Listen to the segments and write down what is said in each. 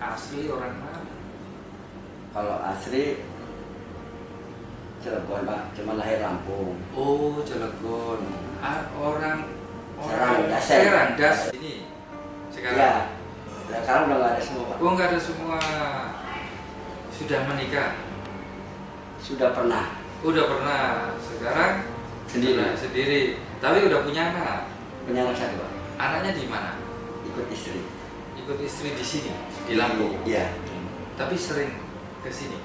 asli orang mana? Kalau asli Cilegon Pak, cuma lahir Lampung. Oh, Cilegon. Orang Serang, Das ini sekarang. Iya. Nah, sekarang udah nggak ada semua Pak. Oh, nggak ada semua. Sudah menikah? Sudah pernah. Udah pernah. Sekarang sendiri. Tapi udah punya anak. Punya anak satu Pak. Anaknya di mana? Ikut istri. Ikut istri di sini, di Lampung. Iya. Tapi sering ke sini.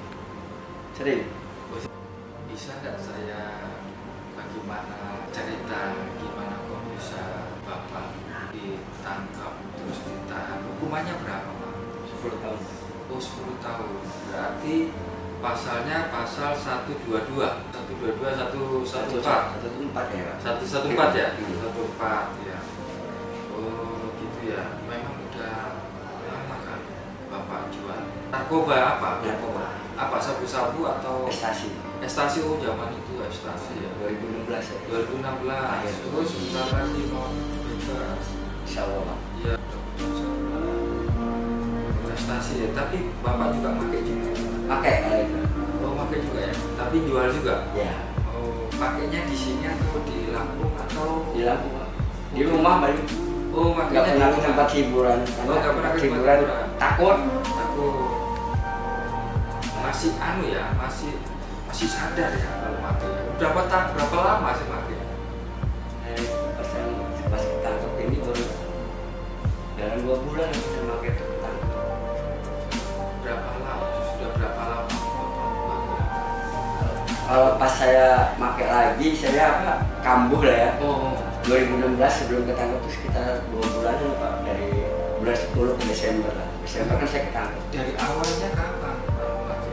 Sering. Bisa nggak saya bagaimana cerita gimana kok bisa Bapak ditangkap terus ditahan? Hukumannya berapa Pak? 10 tahun. Oh, 10 tahun. Berarti pasalnya pasal 122, 114 114 ya. 114 ya? Hmm. 114 ya. Oh gitu ya. Memang udah lama kan Bapak jual narkoba apa? Narkoba. Apa sabu-sabu atau Prestasi. ekstasi? Oh zaman itu ekstasi ya. 2016 ya. 2016. Terus sebentar lagi mau bebas. Insya Allah Pak. Iya. Ekstasi ya. Tapi Bapak juga pakai juga. Pakai kalau itu. Oh pakai juga ya. Tapi jual juga. Ya. Oh pakainya di sini atau di Lampung atau Di Lampung Pak. Di rumah Bali. Oh Nggak makanya pernah di ke rumah. tempat hiburan. Oh, nggak pernah ke tempat hiburan. hiburan. Takut. Aku masih masih sadar ya kalau pakai. Berapa lama sih pakai? Pas ketangkep ini baru dalam 2 bulan saya pakai itu ketangkep. Berapa lama? Sudah berapa lama Bapak pakai? Kalau pas saya pakai lagi saya kambuh lah ya. Oh, 2016 sebelum ketangkep itu sekitar 2 bulan Pak, dari bulan 10 ke Desember lah. Desember kan saya ketangkep. dari awalnya kapan Bapak pakai?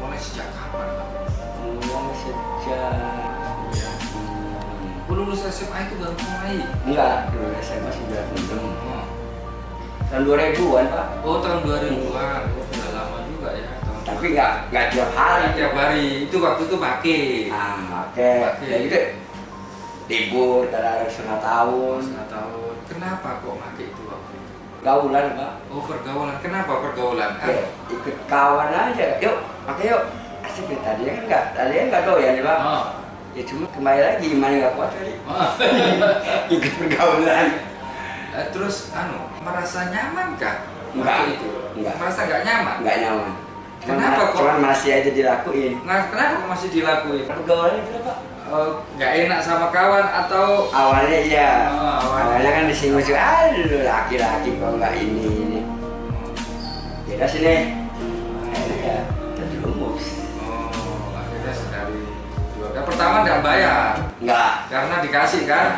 Mulai sejak kapan Pak? Mulai sejak Lulus SMA itu baru mulai? enggak, dulu SMA sudah belum. Oh, Tahun 2000-an Pak. oh tahun 2000-an. Oh, sudah lama juga ya. Tapi enggak tiap hari. Tiap hari itu waktu itu pakai. Nah, pakai. Dan gitu libur, kadang setengah tahun. Setengah tahun. Kenapa kok pakai itu waktu itu? Gaulan Pak. Oh pergaulan. Kenapa pergaulan? Ya, ikut kawan aja. Yuk, pakai yuk. Asik nih, tadinya enggak doyan ya Pak. Oh. Ya cuma kembali lagi gimana enggak kuat tadi. Oh. Ikut pergaulan. Terus merasa nyaman kah? Enggak. Waktu itu? Enggak. Merasa nggak nyaman? Enggak nyaman. Kenapa kok? Cuman masih aja dilakuin. Nah, kenapa kok masih dilakuin? Pergaulan itu Pak. Oh, nggak enak sama kawan atau Awalnya iya. Oh, awalnya kan disinggung-singgung, aduh laki-laki kok nggak ini. Beda sini. Akhirnya ya terjerumus. Oh, akhirnya sekali dua kali. Pertama nggak bayar, Nggak. karena dikasih kan?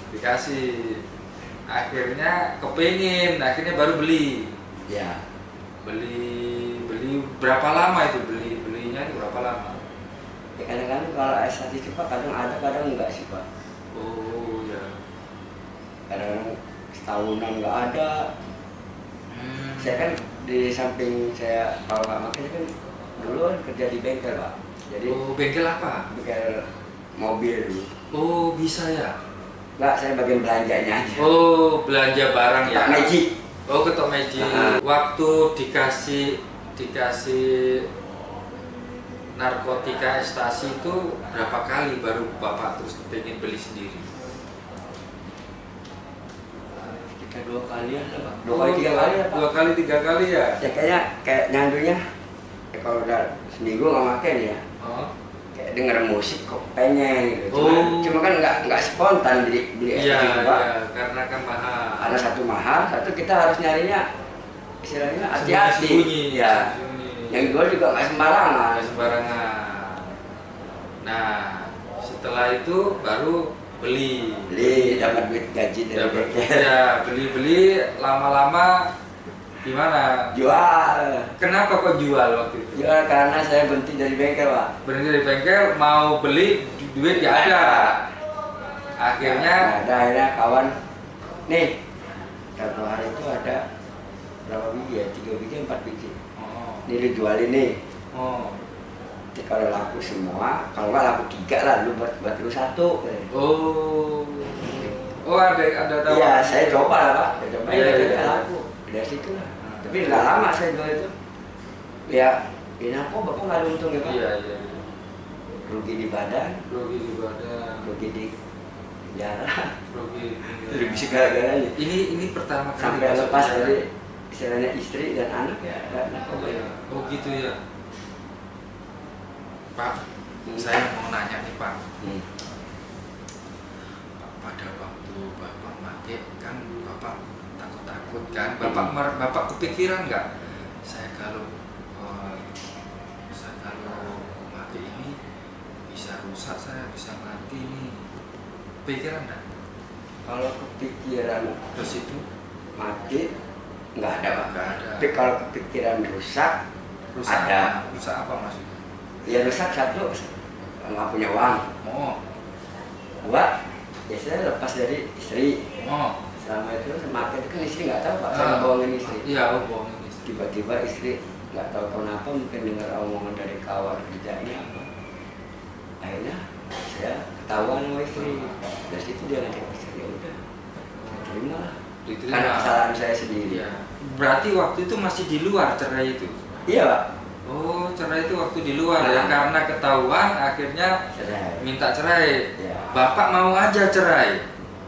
Dikasih. Akhirnya kepengin, akhirnya baru beli. Ya. Beli berapa lama itu belinya itu berapa lama? Ya kadang-kadang kalau S1 itu Pak kadang ada kadang enggak sih Pak. Oh ya. Kadang setahunan nggak ada. Saya kan di samping saya kalau nggak makanya kan dulu kan kerja di bengkel Pak. Jadi Oh bengkel apa? bengkel mobil dulu. Oh bisa ya. Nggak, saya bagian belanjanya aja. Oh belanja barang ya. Pak Magic. Oh ketok magic. Waktu dikasih narkotika ekstasi itu berapa kali baru Bapak terus pengen beli sendiri? Kita 2 kali ya Pak. 2 kali 3 kali ya Pak. 2 kali 3 kali ya. Ya kayaknya kayak nyandunya kalau udah seminggu nggak makan ya. Oh. Kayak denger musik kok pengen gitu. Oh. Cuma kan nggak spontan beli Iya, ekstasi Pak. iya, karena kan mahal. Ada satu mahal, satu kita harus nyarinya istilahnya hati-hati. Sembunyi, Ya. sembunyi. Yang jual juga nggak sembarangan. Nggak sembarangan. Nah, setelah itu baru beli. Dapat duit gaji dari Dapat, bengkel. ya, beli lama-lama gimana? Jual. Kenapa kok jual waktu itu? Jual karena saya berhenti dari bengkel Pak. Berhenti dari bengkel, mau beli duit nggak ada. Akhirnya Nggak ada, akhirnya kawan nih satu hari itu ada berapa biji ya? 3 biji 4 biji. Ini lu jualin nih. Oh. Nanti kalau laku semua, kalau nggak laku 3 lah, lu buat lu 1. Oh. Oh ada tahu. Iya, saya coba lah Pak. Saya coba Iya, ya, iya. laku. Dari situ lah. Tapi nggak lama saya jual itu. Ya, ini apa bapak nggak ada untung ya pak? Iya, iya. Rugi di badan, Rugi di badan, rugi di penjara, rugi. rugi segala-galanya. Ini pertama kali Sampai masuk lepas penjara. dari istilahnya istri dan anak ya, ada Oh, apa ya? iya. Oh gitu ya. Pak, saya mau nanya nih Pak. Pada waktu Bapak make kan Bapak takut-takut kan? Bapak kepikiran nggak? Saya kalau make ini bisa rusak, saya bisa mati nih. Pikiran nggak? Kalau kepikiran Terus itu mati nggak ada pak. nggak ada. Tapi kalau kepikiran rusak ada. Rusak apa maksudnya? Ya rusak satu nggak punya uang. Oh, Dua, ya saya lepas dari istri. oh. Selama itu semakin itu kan istri nggak tahu pak, saya bohongin istri. Iya, oh bohongin istri. Tiba-tiba istri nggak tahu kenapa mungkin dengar omongan dari kawan kerjanya apa. Akhirnya saya ketahuan sama istri. Dari situ dia ngajak istri, ya udah, saya terima lah. Diterima. Karena kesalahan saya sendiri. Iya. Berarti waktu itu masih di luar cerai itu? Iya pak. Oh, cerai itu waktu di luar ya, karena ketahuan akhirnya Cerai. minta cerai. Ya. Bapak mau aja cerai?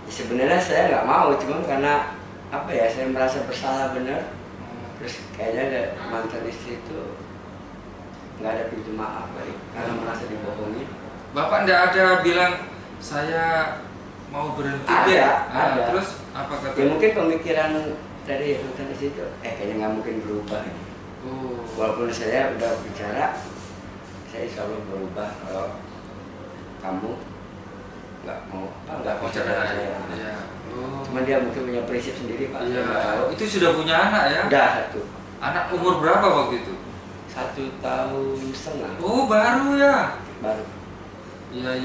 Ya, sebenarnya saya nggak mau, cuma karena apa ya, saya merasa bersalah bener. Terus kayaknya ada mantan istri itu nggak ada pintu maaf kali, karena merasa dibohongin. Bapak nggak ada bilang saya mau berhenti? Ada, Nah, ada. terus apa kata? Ya mungkin pemikiran dari mantan istri itu, kayaknya nggak mungkin berubah. Oh. Walaupun saya udah bicara, saya insya Allah berubah kalau kamu nggak mau cerai. saya. Iya. Oh. Cuma dia mungkin punya prinsip sendiri pak. Iya. Saya nggak tahu. Itu sudah punya anak ya? Udah satu. Anak umur berapa waktu itu? 1,5 tahun. Oh, baru ya? Baru. Iya.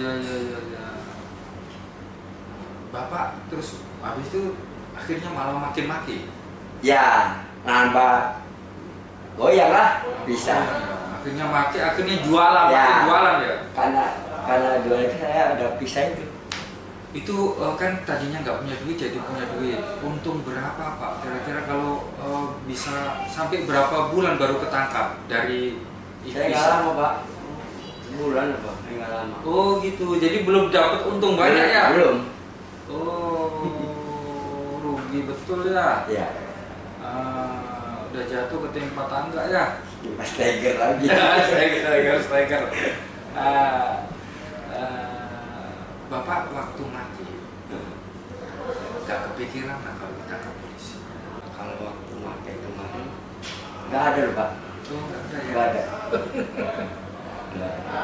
Bapak terus habis itu akhirnya malah makin mati. Ya, nambah goyang lah, bisa. Akhirnya mati, akhirnya jualan, Ya. makin jualan ya. Karena jual itu saya ada pisah itu. Itu kan tadinya nggak punya duit jadi punya duit. Untung berapa Pak? Kira-kira kalau bisa sampai berapa bulan baru ketangkap dari Saya nggak lama pak, sebulan apa? Saya nggak lama. Oh gitu, jadi belum dapat untung banyak ya? Belum. Oh, rugi betul ya. Ya, Udah jatuh ke tempat tangga ya. pas tiger lagi. Steiger. Bapak waktu mati nggak kepikiran lah kalau ditangkap polisi? Kalau waktu makai kemarin nggak ada loh pak, Oh nggak ada ya. nggak ada. Nggak ada.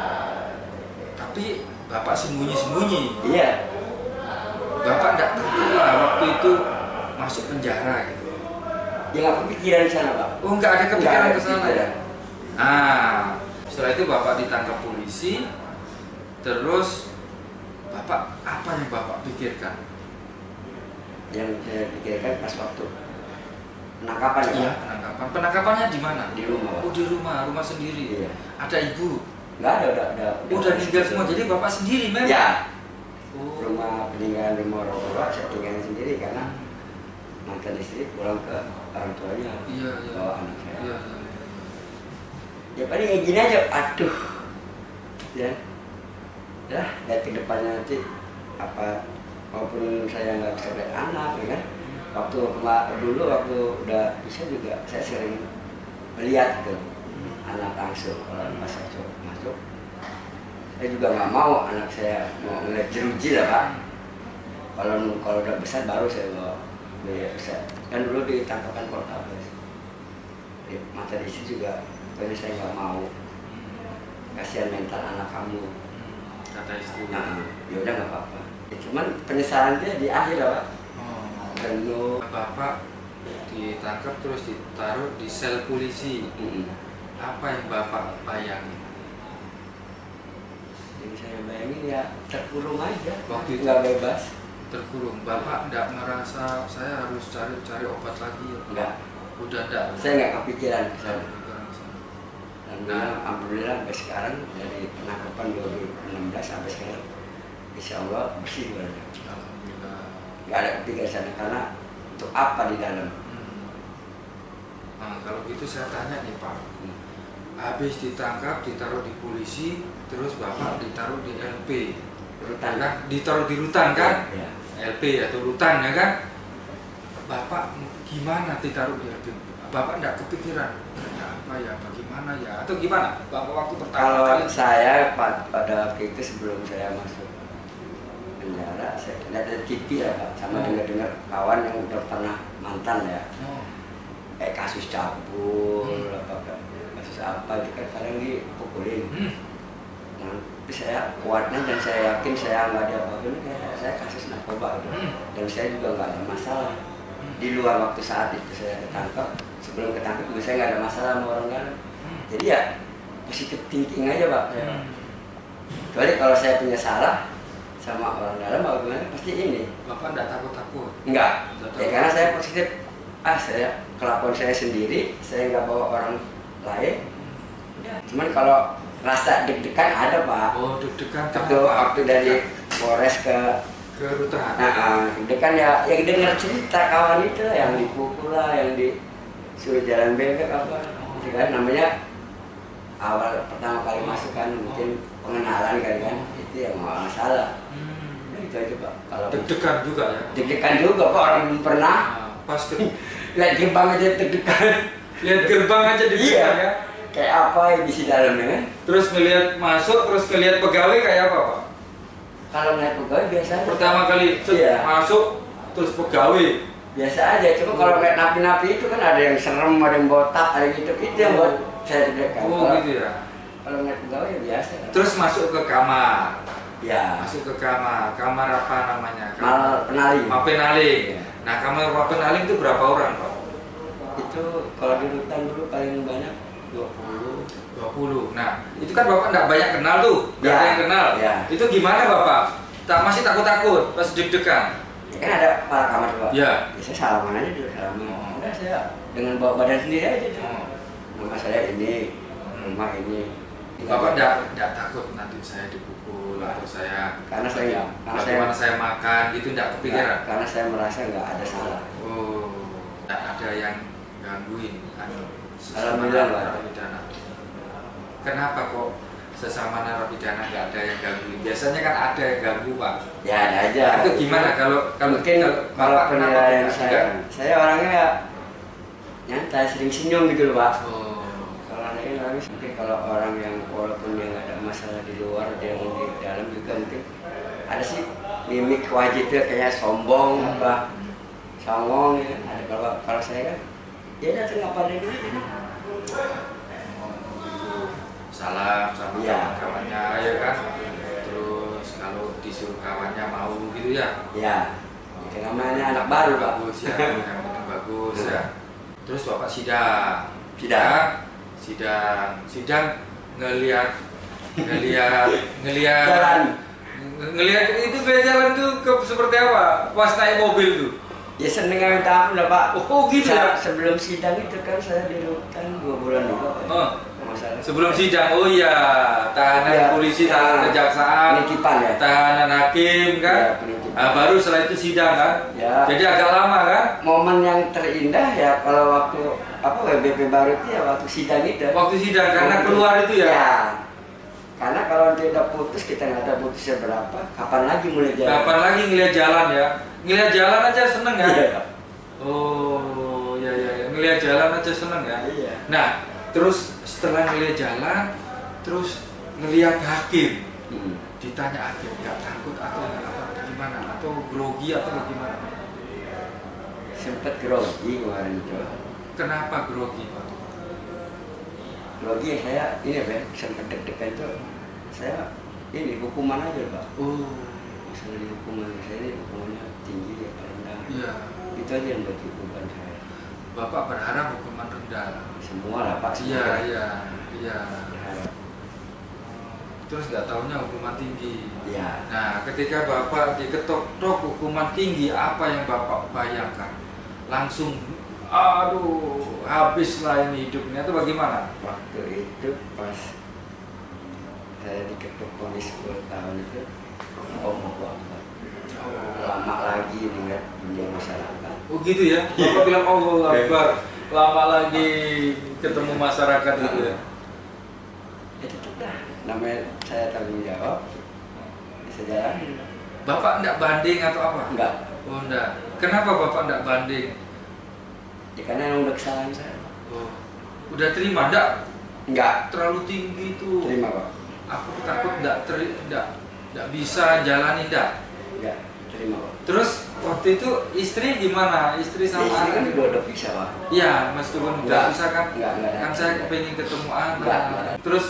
Tapi bapak sembunyi-sembunyi. Iya, Bapak nggak takut lah waktu itu masuk penjara gitu? ya nggak kepikiran di sana pak. Oh nggak ada kepikiran Nggak ada ke sana ya? kepikiran. Nah, setelah itu bapak ditangkap polisi, terus bapak apa yang bapak pikirkan? Yang saya pikirkan pas waktu penangkapan ya Iya, pak. penangkapan. Penangkapannya di mana? Di rumah pak. Oh di rumah sendiri. Iya. Ada ibu. Nggak ada, Udah meninggal semua. Jadi bapak sendiri memang. Ya, Oh. rumah peninggalan rumah orang tua saya tinggalin sendiri karena mantan istri pulang ke orang tuanya. Iya. Bawa anak saya. Iya. Ya paling kayak gini aja, aduh. Ya, lihat ke depannya nanti apa, walaupun saya nggak bisa lihat anak, ya kan. Dulu waktu udah bisa juga saya sering melihat gitu anak langsung kalau masuk. Saya juga nggak mau anak saya mau ngeliat jeruji lah pak. Kalau udah besar baru saya bawa bisa. Kan dulu ditangkapkan kota mantan istri juga, pokoknya saya nggak mau. Kasihan mental anak kamu. Kata istri. Nah, ya udah nggak apa-apa. Ya, cuman penyesalan dia di akhir lah pak. Penuh. Bapak ditangkap terus ditaruh di sel polisi. Apa yang bapak bayangin? Yang saya bayangin ya terkurung aja. Waktu itu nggak bebas. terkurung. Bapak nggak merasa saya harus cari obat lagi ya? Nggak. Udah nggak. Saya nggak kepikiran ke sana. Nah. Alhamdulillah sampai sekarang dari penangkapan 2016 sampai sekarang, insya Allah bersih badannya. Alhamdulillah. Nggak ada kepikiran sana karena untuk apa di dalam. itu saya tanya nih Pak, habis ditangkap, ditaruh di polisi, terus Bapak ditaruh di LP, Rutan. kan? Ditaruh di rutan kan? Ya. LP atau rutan ya kan? Bapak gimana ditaruh di LP? Bapak nggak kepikiran kayak apa ya, bagaimana ya, atau gimana? Bapak waktu pertama Kalau kali saya pada waktu itu sebelum saya masuk penjara, saya lihat dari TV ya Pak, sama dengar-dengar kawan yang udah pernah mantan ya, kayak kasus cabul, kasus apa itu kan kadang dipukulin. Nah, tapi saya kuatnya dan saya yakin saya nggak ada apa-apa, kayak saya kasus narkoba gitu. Dan saya juga nggak ada masalah. Di luar waktu saat itu saya ketangkap, sebelum ketangkap juga saya nggak ada masalah sama orang dalam. Jadi ya positif thinking aja Pak. Kecuali kalau saya punya salah sama orang dalam, bagaimana pasti ini. Bapak nggak takut-takut? Enggak. Ya karena saya positif. Saya kelakuan saya sendiri, saya nggak bawa orang lain. Cuman kalau rasa deg-degan ada Pak. Oh, deg-degan Waktu dari Polres ke rutan. Deg-degan ya, yang dengar cerita kawan itu yang dipukul lah, yang disuruh jalan bebek apa, itu kan namanya awal pertama kali masuk kan, mungkin pengenalan kan, itu yang masalah. Itu aja Pak. Kalau Deg-degan juga ya? Deg-degan juga Pak, orang belum pernah. Pas Lihat gerbang aja deg-degan. Lihat gerbang aja deg-degan ya? Kayak apa yang di dalamnya kan? Terus ngelihat masuk, terus ngelihat pegawai kayak apa Pak? Kalau ngeliat pegawai biasa aja. Pertama kali masuk, terus pegawai biasa aja, cuma kalau ngeliat napi-napi itu kan ada yang serem, ada yang botak, ada yang gitu, itu yang buat saya deg-degan. Gitu ya? Kalau ngeliat pegawai ya biasa. Terus masuk ke kamar. Ya. Masuk ke kamar apa namanya? Mal penaling. Penaling. Ya. Nah, kamar penaling itu berapa orang Pak? Itu kalau di rutan dulu paling banyak 20. 20. Nah, itu kan Bapak nggak banyak kenal tuh, nggak ada yang kenal. Ya. Itu gimana Bapak? Masih takut-takut pas deg-degan? Ya kan ada para kamar Pak. Ya. Saya salaman aja dulu, salaman. Udah saya dengan bawa badan sendiri aja tuh. Nama saya ini, rumah ini. Bapak nggak takut nanti saya dipukul atau saya karena saya makan gitu, nggak kepikiran? Karena saya merasa nggak ada salah. Oh, nggak ada yang gangguin Alhamdulillah. narapidana. Kenapa kok sesama narapidana nggak ada yang gangguin? Biasanya kan ada yang ganggu Pak. Ya ada aja. Itu gimana kalau mungkin kalau penilaian saya orangnya ya nyantai, sering senyum gitu loh Pak. Kalau anaknya nangis, mungkin kalau orang yang walaupun dia nggak ada masalah di luar, dia yang di dalam juga mungkin ada sih mimik wajah itu kayak sombong apa songong ya. Ada kalau saya kan ya datang apa adanya aja. Salam sama kawannya ya kan. Terus kalau disuruh kawannya mau gitu ya. Ya. Yang namanya anak baru Pak. Bagus ya, yang penting bagus ya. Terus Bapak sidang ngelihat itu kayak jalan tuh seperti apa? Pas naik mobil tuh. Ya seneng minta ampun lah Pak. Oh gitu ya. Sebelum sidang itu kan saya di rutan 2 bulan juga Pak. Sebelum sidang, oh iya, tahanan polisi, tahanan kejaksaan, tahanan hakim kan, baru setelah itu sidang kan, jadi agak lama kan. Momen yang terindah ya kalau waktu WBP baru itu ya waktu sidang itu. Waktu sidang karena keluar itu ya. Karena kalau dia udah putus, kita nggak tahu putusnya berapa, kapan lagi mulai jalan. Kapan lagi ngelihat jalan ya, ngelihat jalan aja seneng ya. Oh ya, ngelihat jalan aja seneng ya. Nah, terus setelah ngelihat jalan, terus ngelihat hakim, ditanya hakim, nggak takut atau gimana? Atau grogi atau bagaimana? Sempet grogi kemarin itu. Kenapa grogi Pak? Grogi saya ini Pak, sempet deg-degan itu. Saya ini hukuman aja Pak. Masalah di hukuman saya ini hukumannya tinggi ya Pak, rendah. Iya. Itu aja yang bagi hukuman saya. Bapak berharap hukuman rendah. Semua lah Pak. Iya. Terus nggak taunya hukuman tinggi. Iya. Nah, ketika Bapak diketok hukuman tinggi, apa yang Bapak bayangkan? Langsung, aduh, habislah ini hidupnya, itu bagaimana? Waktu itu pas saya diketok vonis 10 tahun itu, lama lagi nih dunia masyarakat. Oh gitu ya? Bapak bilang Allah Akbar. lama lagi ketemu masyarakat itu ya. Ya tetap dah, namanya saya tanggung jawab, bisa jalanin. Bapak enggak banding atau apa? Enggak. Oh enggak. Kenapa Bapak enggak banding? Ya karena emang udah kesalahan saya. Oh. Udah terima enggak? Enggak. Terlalu tinggi itu. Terima Pak. Aku takut enggak bisa jalanin enggak. Enggak, terima Pak. Terus waktu itu istri gimana? Istri sama Istri kan anak? juga udah bisa Pak. Iya, meskipun udah bisa kan. Enggak. Kan saya kepengen ketemu anak. Enggak. Terus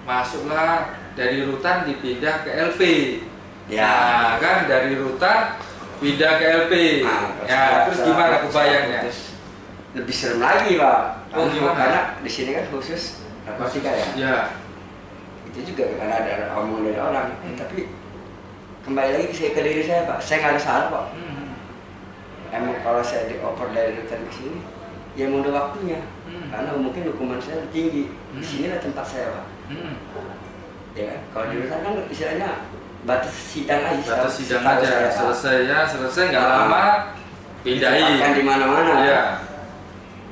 masuklah dari rutan dipindah ke LP. Ya. Nah, kan dari rutan pindah ke LP. Nah, Ya, terus gimana kebayangnya? Terus lebih serem lagi Pak. Oh, gimana? Karena di sini kan khusus narkotika ya. Ya. Itu juga karena ada omongan dari orang. Tapi kembali lagi ke diri saya Pak. Saya nggak ada salah Pak. Emang kalau saya dioper dari rutan ke sini, ya mau udah waktunya. Karena mungkin hukuman saya lebih tinggi. Di sini lah tempat saya Pak. Ya kan? Kalau di rutan kan istilahnya batas sidang aja. Batas sidang aja. Selesai nggak lama pindahin. Kan di mana-mana. Iya.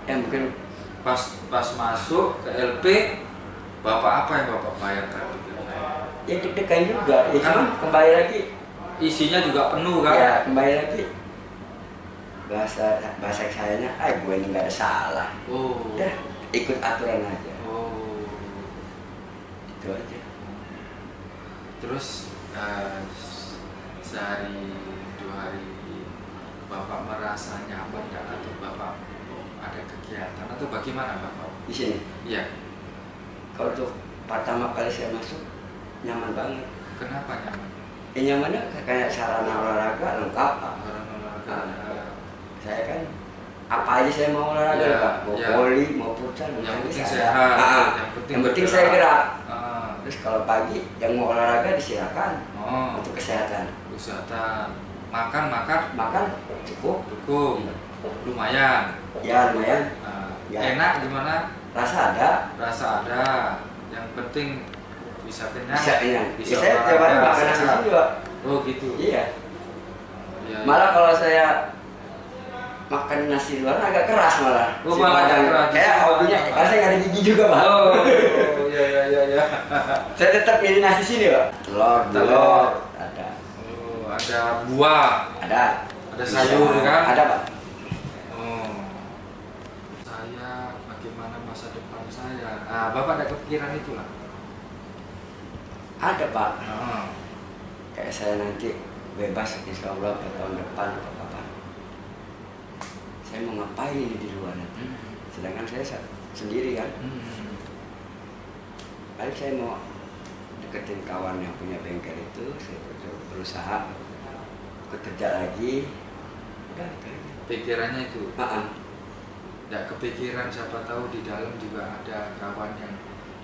Ya mungkin pas masuk ke LP, Bapak apa yang Bapak bayar tadi? ya deg-degan juga. Ya Kan? cuman kembali lagi. Isinya juga penuh kan? Ya kembali lagi. Bahasa sayanya, gue ini nggak ada salah. Oh. Udah ikut aturan aja. Oh. Itu aja. Terus sehari 2 hari Bapak merasa nyaman nggak atau Bapak ada kegiatan atau bagaimana Bapak? Di sini. Iya. Kalau untuk pertama kali saya masuk nyaman banget. Kenapa nyaman? Ya nyamannya kayak sarana olahraga lengkap Pak. Orang olahraga. Saya kan apa aja saya mau olahraga Ya, Pak. Mau ya. voli, mau futsal, Yang penting saya. sehat. Yang penting saya gerak. Ah. Terus kalau pagi yang mau olahraga disilakan Oh. untuk kesehatan. Kesehatan. Makan Makan cukup. lumayan. Ya lumayan. Ya. Enak gimana? Rasa ada. Ada. Yang penting bisa kenyang. Bisa kenyang. Bisa Ya, saya tiap hari olahraga, makan nasi sehat. juga. Oh gitu. Iya. Ya, Malah kalau saya makan nasi luar agak keras malah. Oh, malah agak keras. Kayak hobinya, karena saya nggak ada gigi juga Pak. Oh, ya. Saya tetap milih nasi sini Pak. Telur. Ada. Oh, ada buah. Ada. Ada sayur kan? Ada Pak. Oh. Saya bagaimana masa depan saya? Ah, Bapak ada kepikiran itu lah. Ada Pak. Oh. Kayak saya nanti bebas insya Allah ke tahun depan atau kapan. Saya mau ngapain ini di luar nanti? Sedangkan saya sendiri kan. Paling saya mau deketin kawan yang punya bengkel itu, saya berusaha kerja lagi. Udah itu aja. Pikirannya itu. Maaf. Tidak kepikiran siapa tahu di dalam juga ada kawan yang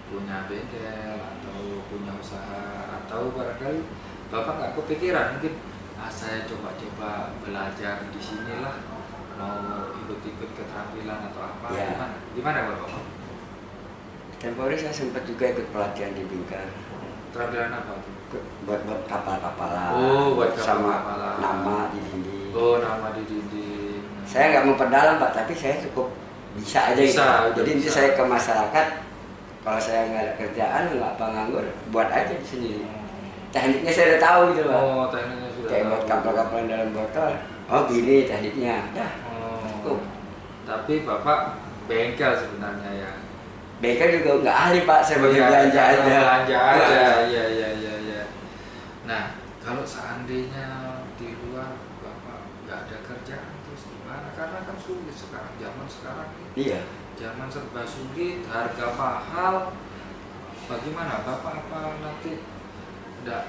punya bengkel atau punya usaha atau barangkali Bapak nggak kepikiran mungkin saya coba-coba belajar di sinilah mau ikut-ikut keterampilan atau apa Ya. gimana Bapak? Tempo hari saya sempat juga ikut pelatihan di bengkel. Keterampilan apa tuh? Buat kapal-kapalan. Oh, buat sama kapal-kapalan. nama di dinding. Oh, nama di dinding. Saya nggak memperdalam Pak, tapi saya cukup bisa aja Bisa, gitu. Jadi nanti bisa. saya ke masyarakat, kalau saya nggak ada kerjaan nggak apa nganggur, buat aja di sini. Tekniknya saya udah tahu gitu Pak. Oh, tekniknya sudah. Kayak buat tahu. kapal-kapalan dalam botol. Oh gini tekniknya. Dah. Oh. Cukup. Tapi Bapak bengkel sebenarnya ya. Bengkel juga nggak ahli Pak, saya bagi Iya, belanja aja. Belanja aja. Nah. Iya. Nah, kalau seandainya di luar Bapak nggak ada kerjaan terus gimana? Karena kan sulit sekarang, zaman sekarang ini. Iya. Zaman serba sulit, harga mahal. Bagaimana Bapak apa nanti nggak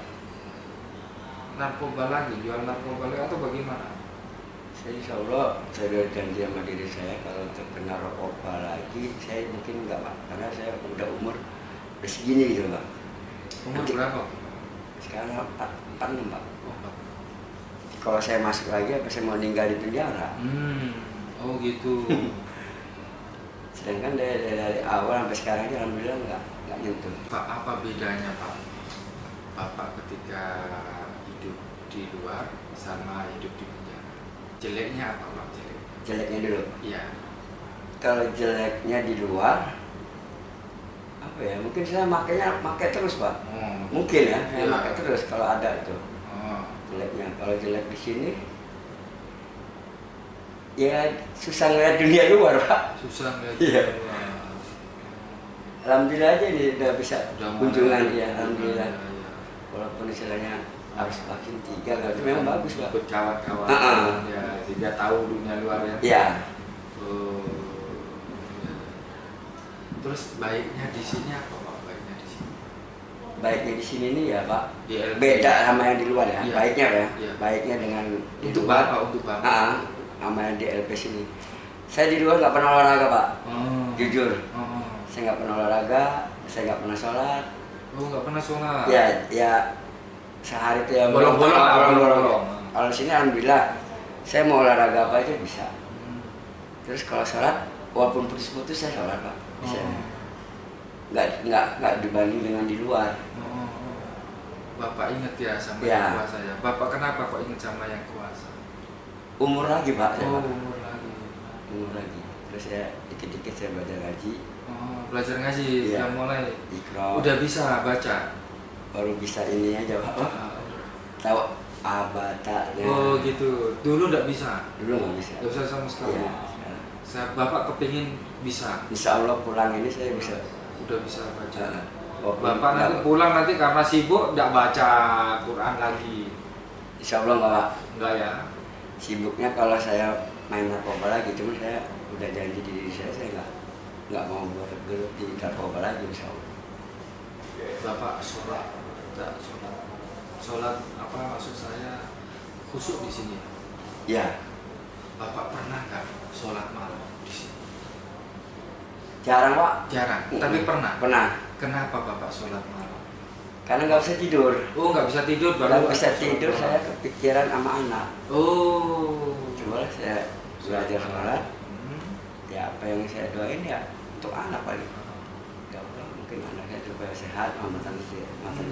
narkoba lagi, jual narkoba lagi atau bagaimana? Saya insya Allah saya udah janji sama diri saya kalau terkena narkoba lagi saya mungkin nggak Pak, karena saya udah umur udah segini gitu Pak. Umur Nanti- berapa? Sekarang 46 Pak. Oh, Pak. Kalau saya masuk lagi apa saya mau tinggal di penjara. Oh gitu. Sedangkan dari awal sampai sekarang ini alhamdulillah nggak nyentuh. Pak, apa bedanya Pak? Bapak ketika hidup di luar sama hidup di penjara. Jeleknya apa Pak? Jeleknya dulu. Iya. kalau jeleknya di luar apa ya, mungkin saya pakai terus Pak. Mungkin ya, saya pakai terus kalau ada itu jeleknya. Kalau jelek di sini ya susah ngeliat dunia luar Pak. Susah ngeliat Iya. dunia luar. Alhamdulillah aja ini udah bisa kunjungan ya, alhamdulillah. Ya. Walaupun istilahnya harus vaksin 3 kalau itu memang bagus Pak. Ikut kawan-kawan ya, sehingga tahu dunia luar ya. Iya. Oh, ya. Terus baiknya di sini apa Pak? Baiknya di sini? Baiknya di sini nih ya Pak, Di LP. beda sama yang di luar ya. Iya. Baiknya ya, Iya. baiknya dengan di Untuk luar. Bapak, untuk Bapak. Sama yang di LP sini. Saya di luar nggak pernah olahraga Pak, jujur. Saya nggak pernah olahraga, saya nggak pernah sholat. Oh, nggak pernah sholat. Ya sehari itu ya bolong-bolong. Kalau di sini alhamdulillah, saya mau olahraga apa aja bisa. Terus kalau sholat, walaupun putus-putus saya sholat Pak. Bisa. Nggak dibanding dengan di luar. Bapak ingat ya sama Ya. yang kuasa ya. Bapak kenapa kok ingat sama yang kuasa? Umur lagi Pak, saya, Pak. Umur lagi. Umur lagi. Terus ya dikit-dikit saya belajar ngaji. Belajar ngaji, Iya. yang mulai. Iqra. Udah bisa baca. Baru bisa ini aja Pak. Tahu abatanya. Oh gitu. Dulu nggak bisa. Dulu nggak bisa. Nggak bisa sama sekali. Iya. Bapak kepingin bisa. Insya Allah pulang ini saya bisa. Udah bisa baca. Walaupun Bapak nanti nggak- pulang nanti karena sibuk nggak baca Quran lagi. Insya Allah nggak Pak. Enggak ya? Sibuknya kalau saya main narkoba lagi, cuman saya udah janji di diri saya nggak mau bergelut di narkoba lagi Insya Allah. Bapak sholat, enggak sholat. Sholat apa maksud saya khusyuk di sini. Ya, Bapak pernah nggak sholat malam di sini? jarang Pak. Jarang, tapi pernah. Pernah. Kenapa Bapak sholat malam? Karena nggak bisa tidur. Oh, nggak bisa tidur Kalau baru bisa sholat tidur malam. saya kepikiran sama anak. Oh. Coba saya belajar sholat. Hmm. Ya apa yang saya doain ya untuk anak paling. Ya Allah, mungkin anak saya supaya sehat, mantan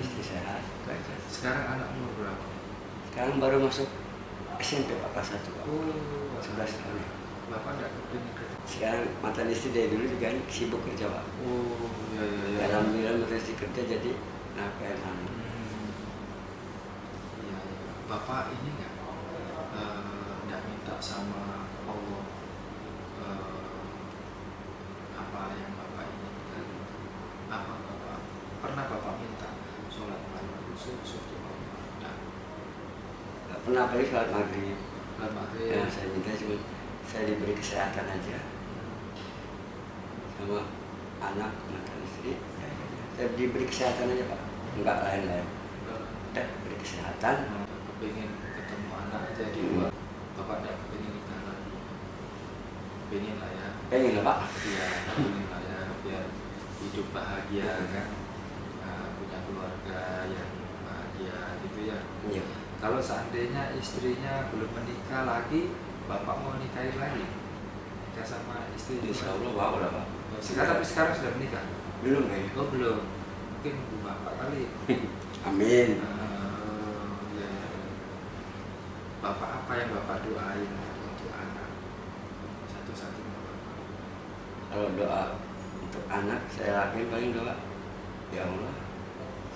istri sehat. Itu aja. Sekarang anak umur berapa? Sekarang baru masuk SMP Pak, kelas 1 Pak. Oh, 11 tahun. Bapak nggak kepingin kerja? Sekarang mantan istri dari dulu juga sibuk kerja Pak. Oh, ya. Alhamdulillah mantan istri kerja jadi kayak Iya. Bapak ini nggak minta sama Allah apa yang Bapak inginkan? Apa Bapak pernah Bapak minta sholat malam khusus untuk Allah? nggak pernah apalagi sholat maghrib. Sholat maghrib. Ya, saya minta cuma saya diberi kesehatan aja sama anak mantan istri. Saya diberi kesehatan aja Pak, nggak lain-lain. Udah beri kesehatan. Pengen ketemu anak aja di luar. Bapak nggak pengen nikah lagi? Pengen lah ya. Pengen lah Pak. Iya, pengen lah ya biar hidup bahagia kan. Punya keluarga yang bahagia gitu ya. Iya. Kalau seandainya istrinya belum menikah lagi, Bapak mau nikahin lagi? Nikah sama istri? Insya Allah mau lah Pak. Tapi sekarang sudah menikah? Belum ya? Oh belum. Mungkin Bu Bapak kali. Amin. Ya. Bapak apa yang Bapak doain untuk anak? Satu-satunya Bapak. Kalau doa untuk anak saya lakuin paling doa, ya Allah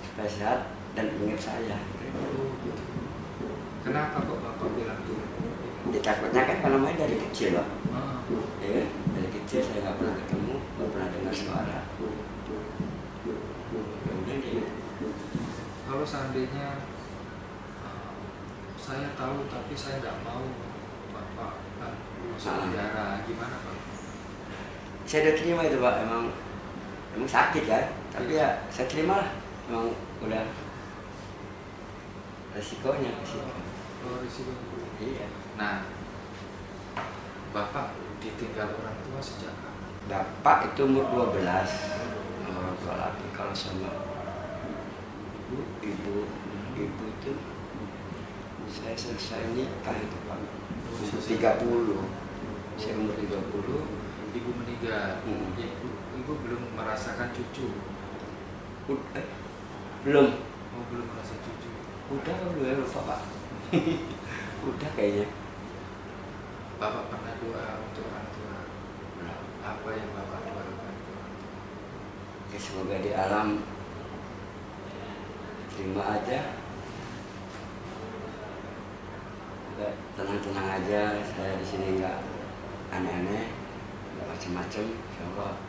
supaya sehat dan ingat saya. Oh gitu. Kenapa kok Bapak bilang gitu? Ya, takutnya kan kalau main dari kecil Pak. Ah. Ya, dari kecil saya nggak pernah ketemu, nggak pernah dengar suara. Kemudian dia Kalau seandainya saya tahu tapi saya nggak mau Bapak masuk penjara, gimana Pak? saya udah terima itu Pak, emang sakit kan, tapi ya saya terima lah, emang udah resikonya ke situ. Oh, risiko. Iya. Nah, Bapak ditinggal orang tua sejak kapan? Bapak itu umur 12, orang tua laki. Kalau sama ibu itu saya selesai nikah itu Pak, umur 30, saya umur 30. Ibu meninggal. Ibu belum merasakan cucu. Belum. Oh, belum merasa cucu. Udah belum ya lupa Pak. Udah kayaknya. Bapak pernah doa untuk orang tua? Belum. Apa Ya, semoga di alam terima aja, tenang-tenang aja. Saya di sini nggak aneh-aneh, nggak macem-macem, insya Allah.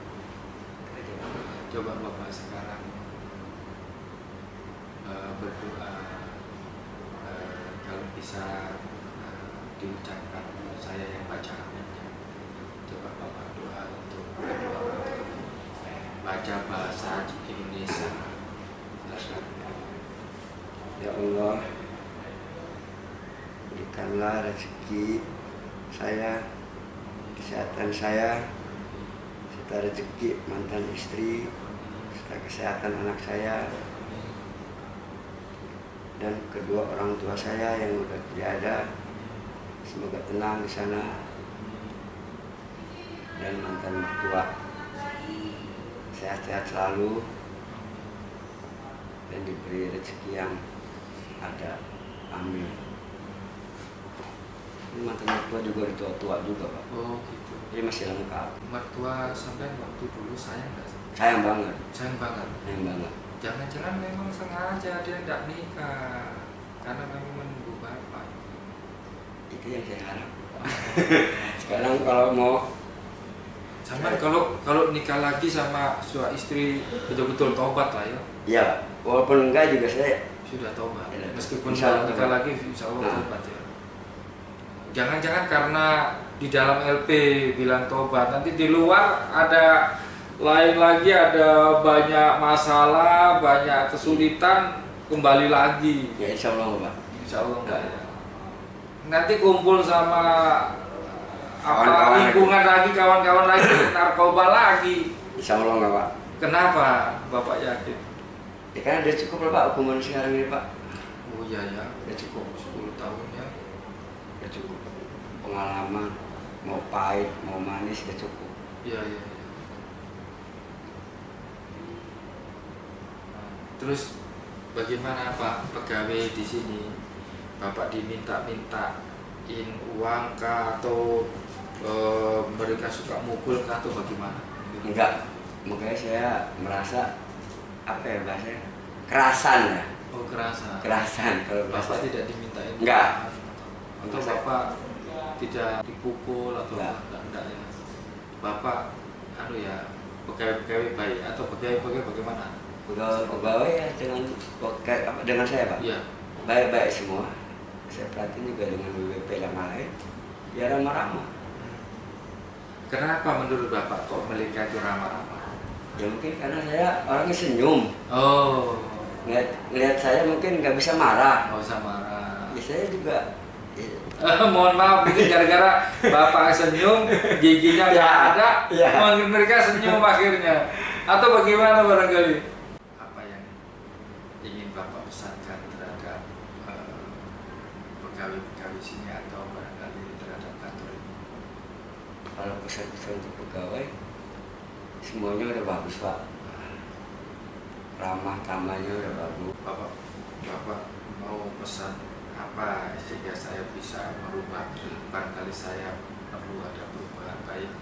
Coba Bapak sekarang berdoa, kalau bisa diucapkan, saya yang baca aminnya. Coba Bapak doa untuk baca bahasa Indonesia. Silakan. Ya Allah, berikanlah rezeki saya, kesehatan saya, serta rezeki mantan istri, serta kesehatan anak saya, dan kedua orang tua saya yang sudah tiada. Semoga tenang di sana, dan mantan mertua sehat-sehat selalu dan diberi rezeki yang ada. Amin. Ini mantan mertua juga udah tua-tua juga, Pak. Oh gitu. Jadi masih lengkap. Mertua sampai waktu dulu sayang nggak sih? Sayang banget. Sayang banget. Sayang banget. Jangan-jangan memang sengaja dia tidak nikah karena memang menunggu bapak. Itu yang saya harap. Sekarang kalau mau Sama kalau nikah lagi sama suami istri betul-betul tobat lah ya. ya, walaupun enggak juga saya Sudah tobat. Ya, Meskipun insya Allah nikah tobat. lagi insya Allah Nah. tobat ya. Jangan-jangan karena di dalam LP bilang tobat, nanti di luar ada lain lagi, ada banyak masalah, banyak kesulitan, kembali lagi. ya insya Allah, Pak. Insya Allah enggak ya. Nanti kumpul sama Kawan-kawan lingkungan lagi, kawan-kawan lagi, narkoba lagi. Insya Allah enggak, Pak. Kenapa Bapak yakin? Ya kan udah cukup lah, Pak, hukuman sekarang ini, Pak. Oh iya ya, Udah cukup. 10 tahun ya. Udah cukup. Pengalaman mau pahit, mau manis udah cukup. Iya iya. Iya. Terus bagaimana Pak pegawai di sini? Bapak diminta-mintain uang kah, atau mereka suka mukul kah, atau bagaimana? Enggak. Makanya saya merasa apa ya bahasanya? Kerasan ya. Oh kerasa. Kerasan kalau Bapak bahasa. tidak dimintain Enggak. uang? Atau Bapak tidak dipukul atau enggak ya? Bapak anu ya, pegawai-pegawai baik atau pegawai-pegawai bagaimana? Pegawai ya dengan saya, Pak. Iya. Baik-baik semua. Saya perhatiin juga dengan WWP yang lain. Ya ramah-ramah. Kenapa menurut Bapak kok mereka itu ramah-ramah? Ya mungkin karena saya orangnya senyum. Oh, Ngelihat saya mungkin nggak bisa marah. nggak usah marah. Ya saya juga. Ya, Mohon maaf, mungkin gara-gara Bapak senyum, giginya nggak Ya, ada, ya. mereka senyum akhirnya. Atau bagaimana barangkali? Apa yang ingin Bapak pesankan terhadap pegawai-pegawai sini atau barangkali terhadap kantor ini? kalau pesan-pesan untuk pegawai, semuanya udah bagus, Pak. Ramah tamahnya udah bagus. Bapak mau pesan apa sehingga saya bisa merubah, barangkali saya perlu ada perubahan baik,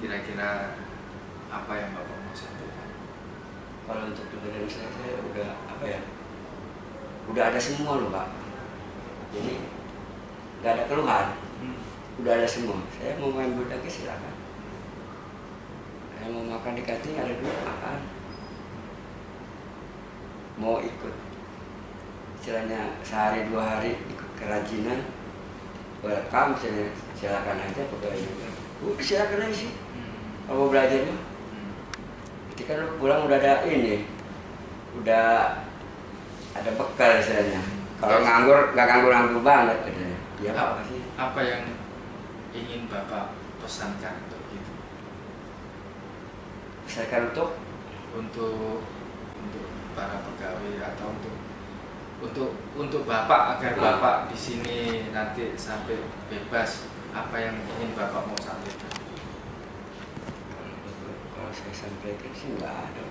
kira-kira apa yang Bapak mau sampaikan? Kalau untuk kebenaran saya udah apa ya? Udah ada semua loh, Pak. Jadi nggak ada keluhan. Udah ada semua. Saya mau main bulu tangkis silakan. Saya mau makan di kantin ada duit makan. Mau ikut istilahnya sehari 2 hari ikut kerajinan, welcome, silakan aja pegawai juga. Silakan aja sih. Kalau mau belajar mah. Ketika lu pulang udah ada ini, udah ada bekal istilahnya. Kalau nganggur nggak nganggur banget katanya. Ya apa sih? Apa yang ingin Bapak pesankan untuk itu? Pesankan Untuk para pegawai atau untuk Bapak agar Bapak di sini nanti sampai bebas, apa yang ingin Bapak mau sampaikan? Kalau saya sampaikan sih nggak ada.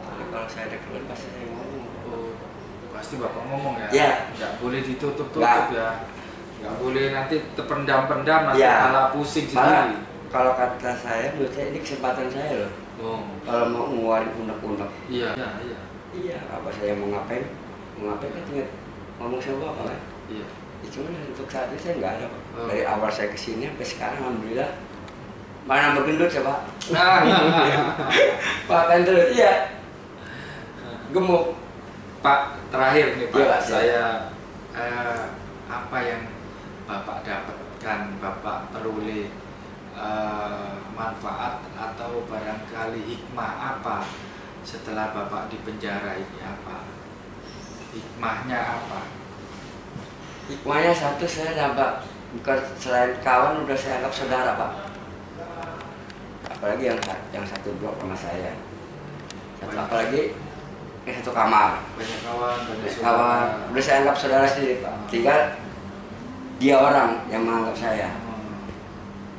Tapi kalau saya ada keluhan pasti saya ngomong. Oh, pasti Bapak ngomong ya? Ya. Nggak boleh ditutup-tutup Nggak. ya? Nggak boleh nanti terpendam-pendam, nanti Ya. malah pusing Malah sendiri. kalau kata saya, menurut saya ini kesempatan saya loh. Oh. Kalau mau ngeluarin unek-unek. Iya, iya, iya. Iya, apa saya mau ngapain kan tinggal ngomong sama bapak kan. Iya. Ya, cuman untuk saat ini saya nggak ada Pak. Oh. Dari awal saya kesini sampai sekarang alhamdulillah mana nambah gendut ya Pak. Nah, Makan terus, iya. Gemuk. Pak, terakhir nih Pak, Iya, Pak. saya apa yang Bapak dapatkan, Bapak peroleh manfaat atau barangkali hikmah apa setelah Bapak di penjara ini, apa? Hikmahnya apa? Hikmahnya satu, saya dapat bukan selain kawan udah saya anggap saudara Pak. Apalagi yang satu blok sama saya. Apalagi yang satu kamar. Banyak kawan, banyak Kawan udah saya anggap saudara sendiri Pak. Tinggal dia orang yang menganggap saya.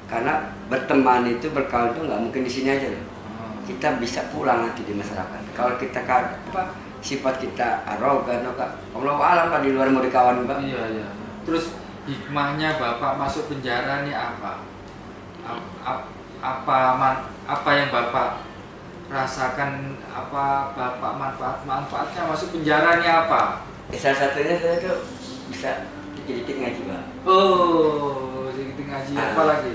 Karena berteman itu, berkawan itu nggak mungkin di sini aja loh. Kita bisa pulang nanti di masyarakat. Kalau kita sifat kita arogan, Allah alam Pak, di luar mau dikawan Pak. Iya, iya. Terus hikmahnya Bapak masuk penjara nih apa? Apa yang Bapak rasakan, apa Bapak manfaatnya masuk penjara nih apa? Salah satunya saya tuh bisa dikit-dikit ngaji Pak. Oh, dikit ngaji apa lagi?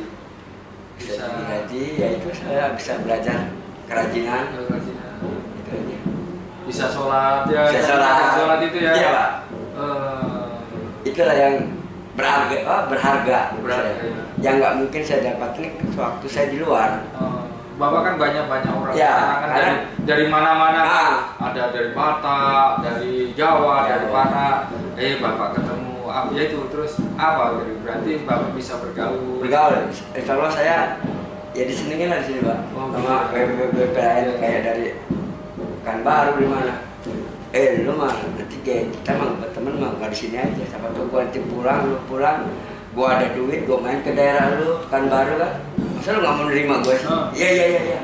Bisa ngaji, ya itu saya bisa belajar kerajinan. Itu aja. Bisa sholat ya? Bisa sholat itu ya? Iya Pak. Itulah yang berharga. Ya. Yang nggak mungkin saya dapatin waktu saya di luar. Bapak kan banyak orang, ya, kan dari mana-mana, ada dari Batak, dari Jawa, dari mana, Bapak ketemu apa ya itu, terus apa? Berarti Bapak bisa bergaul. Insya Allah saya ya disenengin lah di sini Pak, sama BPN kayak dari Pekanbaru di mana. Lu mah nanti kita mah berteman mah nggak di sini aja, siapa tuh gua nanti lu pulang, gua ada duit, gua main ke daerah lu Pekanbaru kan. Masa lu nggak mau nerima gue sih? Iya.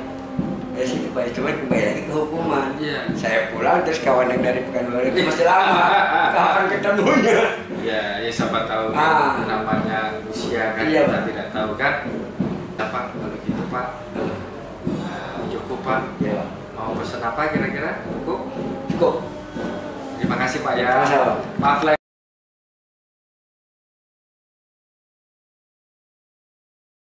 Ya sih cuma kembali lagi ke hukuman. Saya pulang terus kawan yang dari Pekanbaru itu masih lama. Kapan ketemunya? Ya siapa tahu namanya usia kan, kita tidak tahu kan. Pak, kalau gitu Pak, cukup Pak. Iya. Mau pesan apa kira-kira? Cukup? Cukup. Terima kasih Pak ya. Maaf lah.